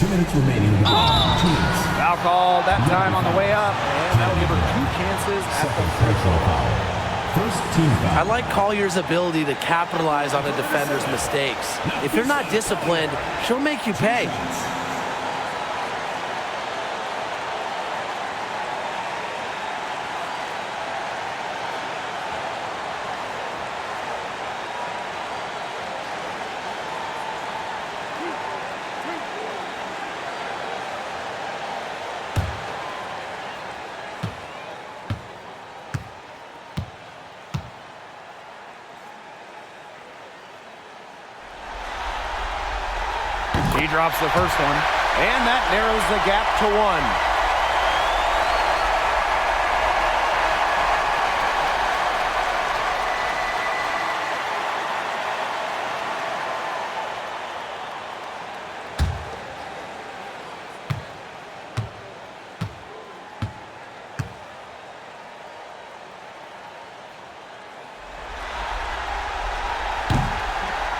2 minutes remaining. 2 minutes. Foul call that time on the way up. And that'll give her 2 chances at the free throw. First team foul. I like Collier's ability to capitalize on a defender's mistakes. If you're not disciplined, she'll make you pay. He drops the first one, and that narrows the gap to 1.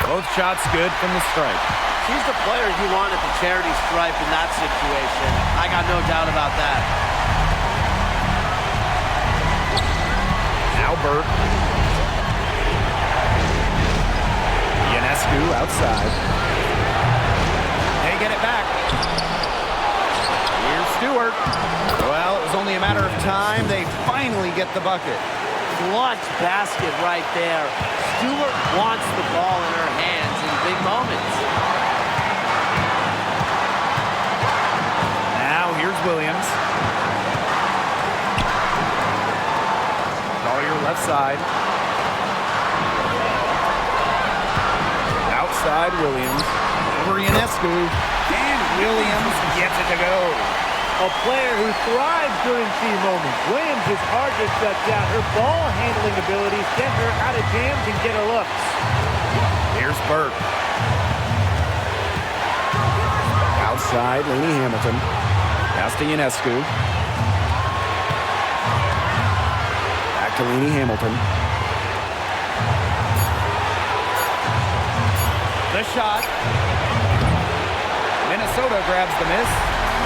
Both shots good from the stripe. She's the player you want at the charity stripe in that situation. I got no doubt about that. Now Burt. Ionescu outside. They get it back. Here's Stewart. Well, it was only a matter of time. They finally get the bucket. Clutch basket right there. Stewart wants the ball in her hands in big moments. Now here's Williams. Collier left side. Outside Williams. Over Ionescu. And Williams gets it to go. A player who thrives during key moments. Williams is hard to shut down. Her ball handling abilities get her out of jams and get her looks. Here's Burke. Outside, Lainey Hamilton. Pass to Ionescu. Back to Lainey Hamilton. The shot. Minnesota grabs the miss.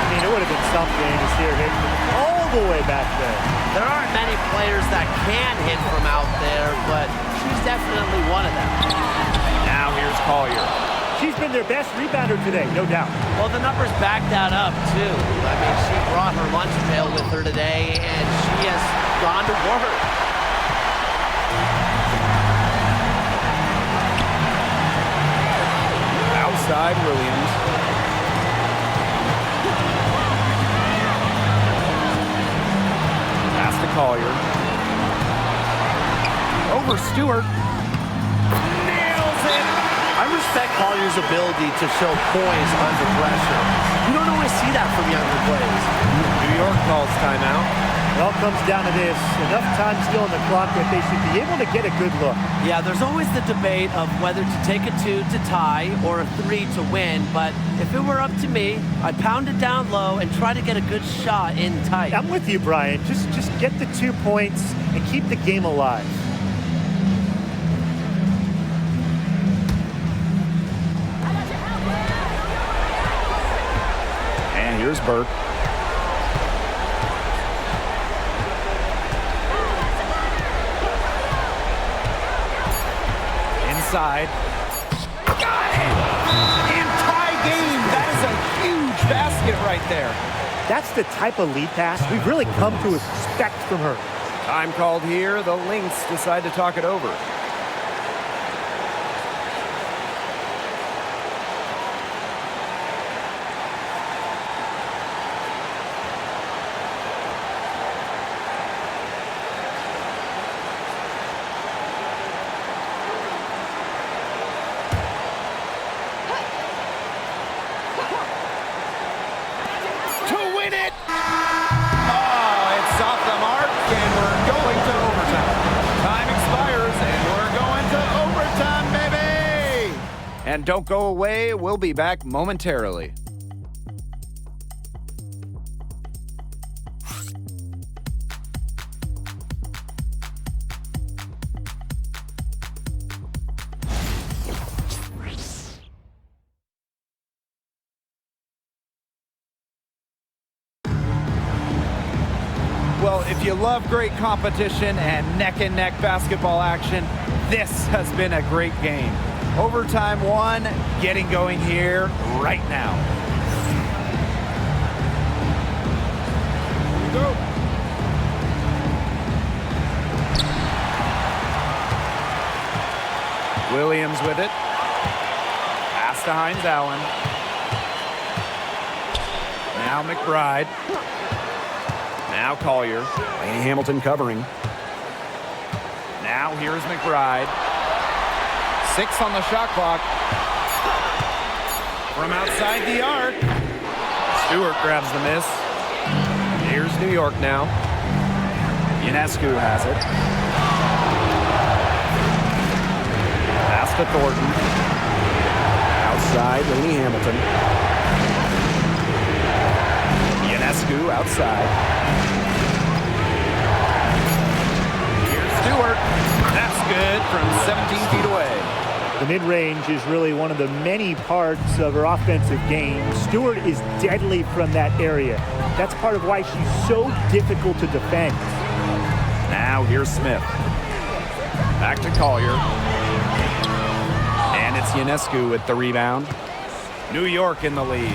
I mean, it would have been something to see her hit all the way back there. There aren't many players that can hit from out there, but she's definitely one of them. Now here's Collier. She's been their best rebounder today, no doubt. Well, the numbers back that up, too. I mean, she brought her lunch pail with her today, and she has gone to work. Outside Williams. Pass to Collier. Over Stewart. Nails it. I respect Collier's ability to show poise under pressure. You don't always see that from younger players. New York calls timeout. It all comes down to this. Enough time still on the clock that they should be able to get a good look. Yeah, there's always the debate of whether to take a 2 to tie or a 3 to win, but if it were up to me, I'd pound it down low and try to get a good shot in tight. I'm with you, Brian. Just get the 2 points and keep the game alive. And here's Burke. Inside. Got it! And tie game. That is a huge basket right there. That's the type of lead pass we've really come to expect from her. Time called here. The Lynx decide to talk it over. And don't go away, we'll be back momentarily. Well, if you love great competition and neck-and-neck basketball action, this has been a great game. Overtime 1, getting going here right now. Go. Williams with it. Pass to Hines Allen. Now McBride. Now Collier. Lainey Hamilton covering. Now here's McBride. 6 on the shot clock. From outside the arc. Stewart grabs the miss. Here's New York now. Ionescu has it. Pass to Thornton. Outside, Lainey Hamilton. Ionescu outside. Here's Stewart. That's good from 17 feet away. The mid-range is really one of the many parts of her offensive game. Stewart is deadly from that area. That's part of why she's so difficult to defend. Now here's Smith. Back to Collier. And it's It's Ionescu with the rebound. New York in the lead.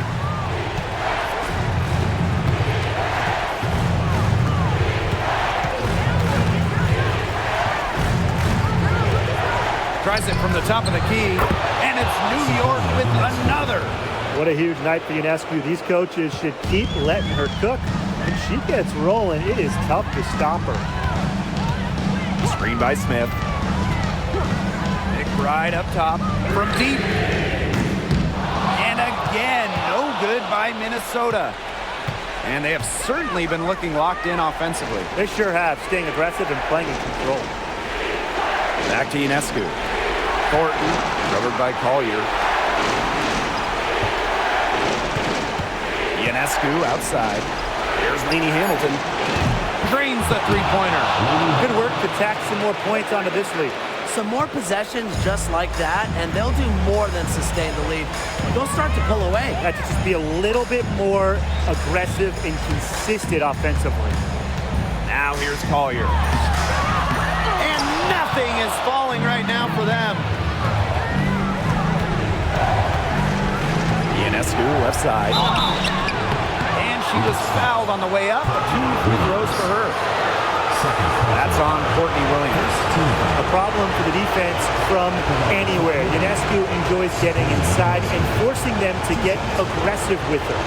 Tries it from the top of the key, and it's New York with another. What a huge night for Ionescu. These coaches should keep letting her cook. When she gets rolling, it is tough to stop her. Screen by Smith. McBride up top from deep. And again, no good by Minnesota. And they have certainly been looking locked in offensively. They sure have, staying aggressive and playing in control. Back to Ionescu. Thornton, covered by Collier. Ionescu outside. Here's Lainey Hamilton. Drains the three-pointer. Good work to tack some more points onto this lead. Some more possessions just like that, and they'll do more than sustain the lead. They'll start to pull away. Got to just be a little bit more aggressive and consistent offensively. Now here's Collier. And nothing is falling right now for them. Ionescu left side. And she was fouled on the way up. 2 free throws for her. That's on Courtney Williams. A problem for the defense from anywhere. Ionescu enjoys getting inside and forcing them to get aggressive with her.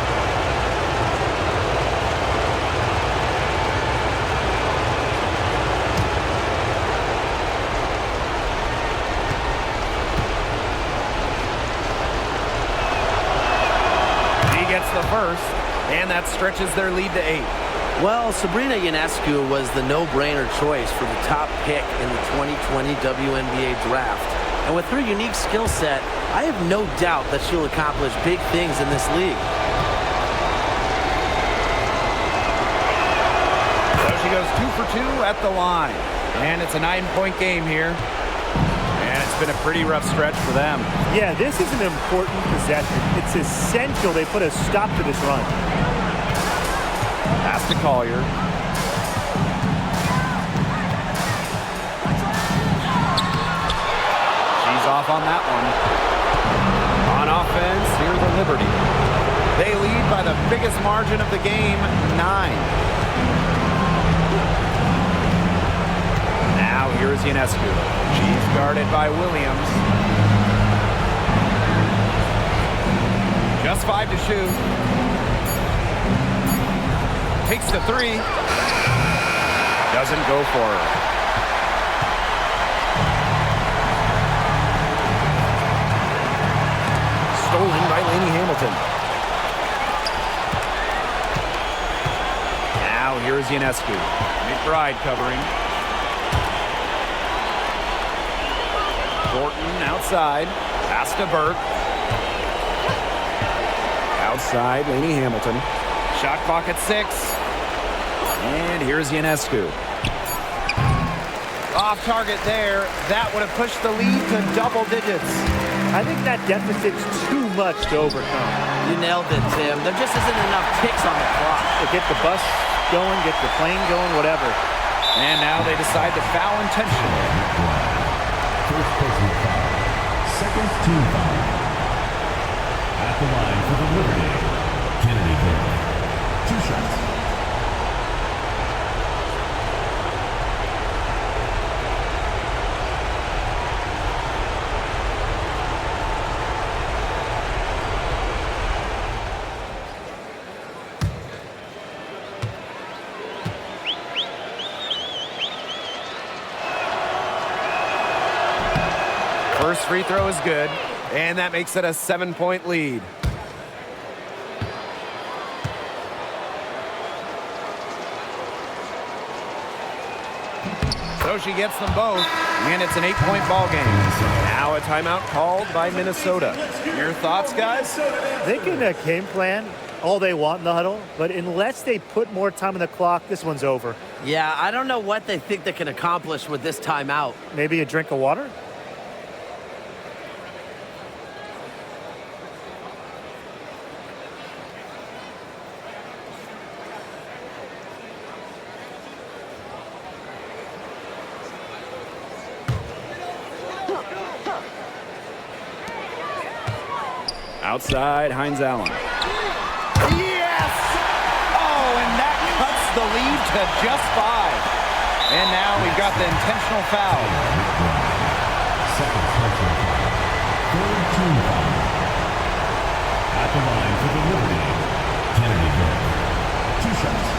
He gets the first, and that stretches their lead to 8. Well, Sabrina Ionescu was the no-brainer choice for the top pick in the 2020 WNBA draft. And with her unique skill set, I have no doubt that she'll accomplish big things in this league. So she goes 2 for 2 at the line. And it's a 9-point game here. And it's been a pretty rough stretch for them. Yeah, this is an important possession. It's essential they put a stop to this run. Pass to Collier. She's off on that one. On offense, here's the Liberty. They lead by the biggest margin of the game, 9. Now here's Ionescu. She's guarded by Williams. Just 5 to shoot. Takes the 3. Doesn't go for her. Stolen by Lainey Hamilton. Now here's Ionescu. McBride covering. Thornton outside. Pass to Burke. Outside, Lainey Hamilton. Shot clock at 6. And here's Ionescu. Off target there. That would have pushed the lead to double digits. I think that deficit's too much to overcome. You nailed it, Tim. There just isn't enough ticks on the clock. To get the bus going, get the plane going, whatever. And now they decide to foul intentionally. First personal foul. Second team foul. At the line for the Liberty, Kennedy Burke. 2 shots. First free throw is good, and that makes it a 7-point lead. So she gets them both, and it's an 8-point ball game. Now a timeout called by Minnesota. Your thoughts, guys? They can game plan all they want in the huddle, but unless they put more time on the clock, this one's over. Yeah, I don't know what they think they can accomplish with this timeout. Maybe a drink of water? Outside, Hines Allen. Yes! Oh, and that cuts the lead to just 5. And now we've got the intentional foul. Second personal foul. Third team foul. At the line for the Liberty, Kennedy Grove. 2 shots.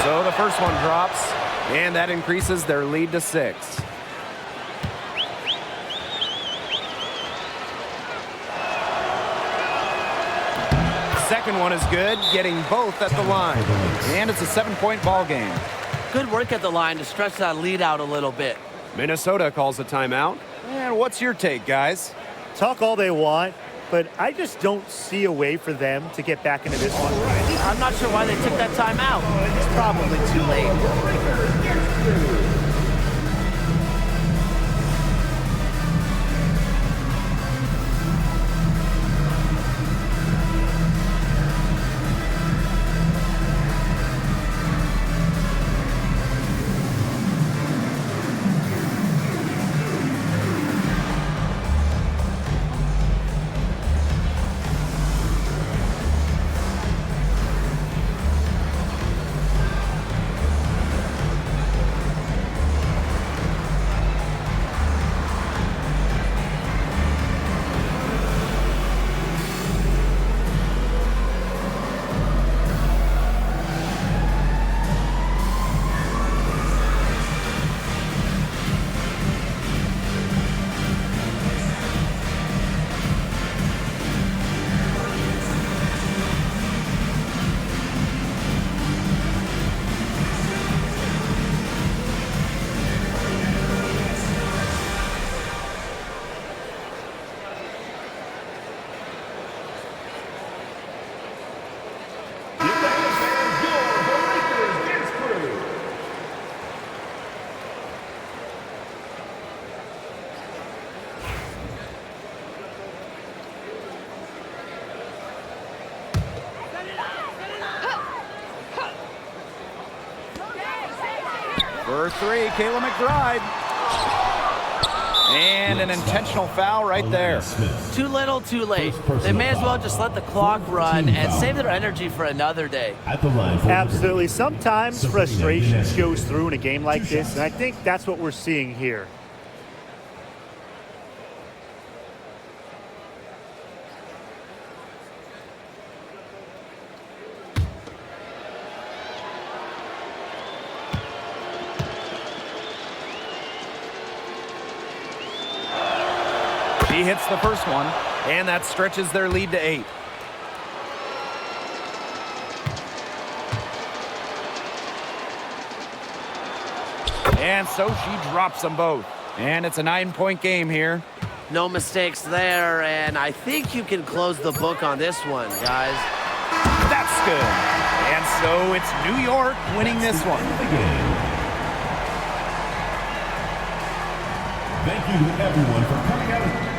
So the first one drops, and that increases their lead to 6. Second one is good, getting both at the line. And it's a 7-point ball game. Good work at the line to stretch that lead out a little bit. Minnesota calls a timeout. And what's your take, guys? Talk all they want, but I just don't see a way for them to get back into this one. I'm not sure why they took that timeout. It's probably too late. For 3, Kayla McBride. And an intentional foul right there. Too little, too late. They may as well just let the clock run and save their energy for another day. At the line for Absolutely. Sometimes frustration shows through in a game like this, and I think that's what we're seeing here. He hits the first one, and that stretches their lead to 8. And so she drops them both. And it's a 9-point game here. No mistakes there, and I think you can close the book on this one, guys. That's good. And so it's New York winning this one. Thank you to everyone for coming out.